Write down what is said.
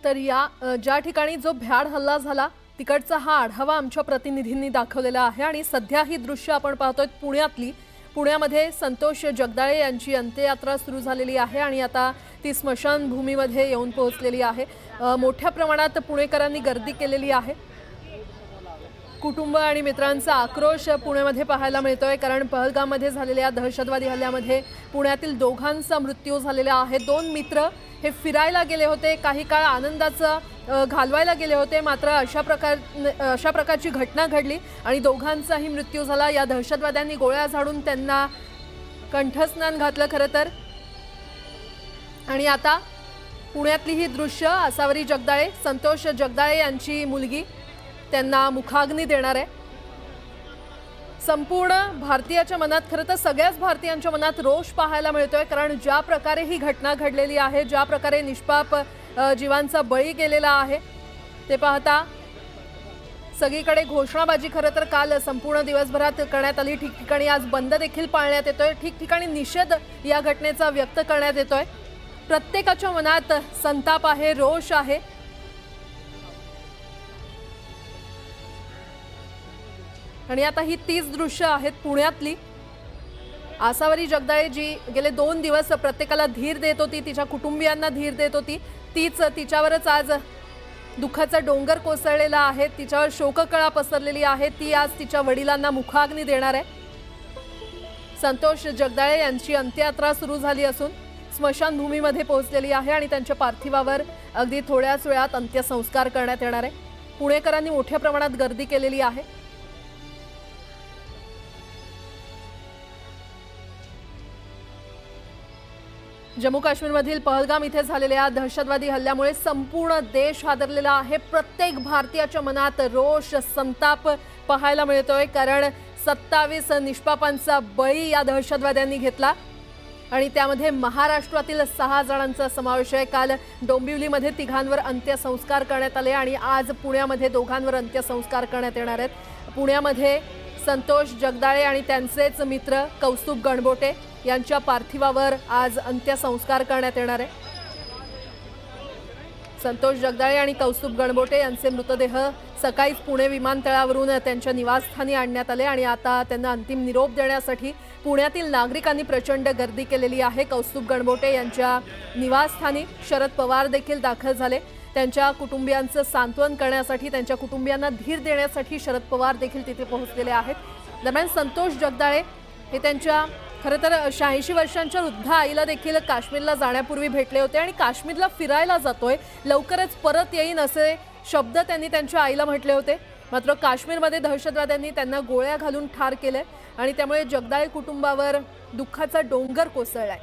तर ज्या ठिकाणी जो भ्याड हल्ला झाला तिकडचा हा आढावा आमच्या प्रतिनिधींनी दाखवलेला आहे आणि सध्या ही दृश्य आपण पाहतोय पुण्यामध्ये संतोष जगदाळे यांची अंत्ययात्रा सुरू झालेली आहे आणि आता ती स्मशानभूमीमध्ये येऊन पोहोचलेली आहे। मोठ्या प्रमाणात पुणेकरांनी गर्दी केलेली आहे। कुटुंब आणि मित्रांचा आक्रोश पुण्यामध्ये पाहायला मिळतोय, कारण पहलगाममध्ये झालेल्या दहशतवादी हल्ल्यामध्ये पुण्यातील दोघांचा मृत्यू झालेला आहे। दोन मित्र हे फिरायला गेले होते, काही काळ आनंदाचं घालवायला गेले होते, मात्र अशा प्रकारची घटना घडली आणि दोघांचाही मृत्यू झाला। या दहशतवाद्यांनी गोळ्या झाडून त्यांना कंठस्नान घातलं खरं तर। आणि आता पुण्यातली ही दृश्य आसावरी जगदाळे, संतोष जगदाळे यांची मुलगी त्यांना मुखाग्नी देणार आहे। संपूर्ण भारतीयाच्या मनात, खरं तर सगळ्याच भारतीयांच्या मनात रोष पाहायला मिळतोय, कारण ज्या प्रकारे ही घटना घडलेली आहे, ज्या प्रकारे निष्पाप जीवांचा बळी गेलेला आहे, ते पाहता सगळीकडे घोषणाबाजी खरं तर काल संपूर्ण दिवसभरात करण्यात आली। ठिकठिकाणी आज बंद देखील पाळण्यात येतोय, ठिकठिकाणी निषेध या घटनेचा व्यक्त करण्यात येतोय। प्रत्येकाच्या मनात संताप आहे, रोष आहे। आणि आता ही तीच दृश्य आहेत पुण्यातली। आसावरी जगदाळे जी गेले 2 दिवस प्रत्येकाला धीर देत होती, तिच्या कुटुंबियांना धीर देत होती, तीच तिच्यावरच आज दुःखाचा डोंगर कोसळलेला आहे, तिच्यावर शोककळा पसरलेली आहे। ती आज तिच्या वडिलांना मुखाग्नी देणार आहे। संतोष जगदाळे यांची अंत्ययात्रा सुरू झाली असून स्मशानभूमीमध्ये पोहोचलेली आहे आणि त्यांच्या पार्थिवावर अगदी थोड्याच वेळात अंत्यसंस्कार करण्यात येणार आहे। पुणेकरांनी मोठ्या प्रमाणात गर्दी केलेली आहे। जम्मू काश्मीरमधील पहलगाम इथे झालेल्या दहशतवादी हल्ल्यामुळे संपूर्ण देश हादरलेला आहे। प्रत्येक भारतीयाच्या मनात रोष, संताप पाहायला मिळतोय, कारण 27 निष्पापांचा बळी या दहशतवाद्यांनी घेतला आणि त्यामध्ये महाराष्ट्रातील 6 जणांचा समावेश आहे। काल डोंबिवलीमध्ये 3घांवर अंत्यसंस्कार करण्यात आले आणि आज पुण्यामध्ये 2घांवर अंत्यसंस्कार करण्यात येणार आहेत। पुण्यामध्ये संतोष जगदाळे आणि त्यांचेच मित्र कौस्तुभ गणबोटे यांच्या पार्थिवावर आज अंत्यसंस्कार करण्यात येणार आहे। संतोष जगदाळे आणि कौस्तुभ गणबोटे यांचे मृतदेह सकाळीच पुणे विमानतळावरून त्यांच्या निवासस्थानी आणण्यात आले आणि आता त्यांना अंतिम निरोप देण्यासाठी पुण्यातील नागरिकांनी प्रचंड गर्दी केलेली आहे। कौस्तुभ गणबोटे यांच्या निवासस्थानी शरद पवार देखील दाखल झाले। त्यांच्या कुटुंबियांचं सांत्वन करण्यासाठी, त्यांच्या कुटुंबियांना धीर देण्यासाठी शरद पवार देखील तिथे पोहोचलेले आहेत। दरम्यान संतोष जगदाळे हे त्यांच्या खरं तर 86 वर्षांच्या वृद्ध आईला देखील काश्मीरला जाण्यापूर्वी भेटले होते आणि काश्मीरला फिरायला जातोय, लवकरच परत येईन असे शब्द त्यांनी त्यांच्या आईला म्हटले होते। मात्र काश्मीरमध्ये दहशतवाद्यांनी त्यांना गोळ्या घालून ठार केले आणि त्यामुळे जगदाळे कुटुंबावर दुःखाचा डोंगर कोसळलाय।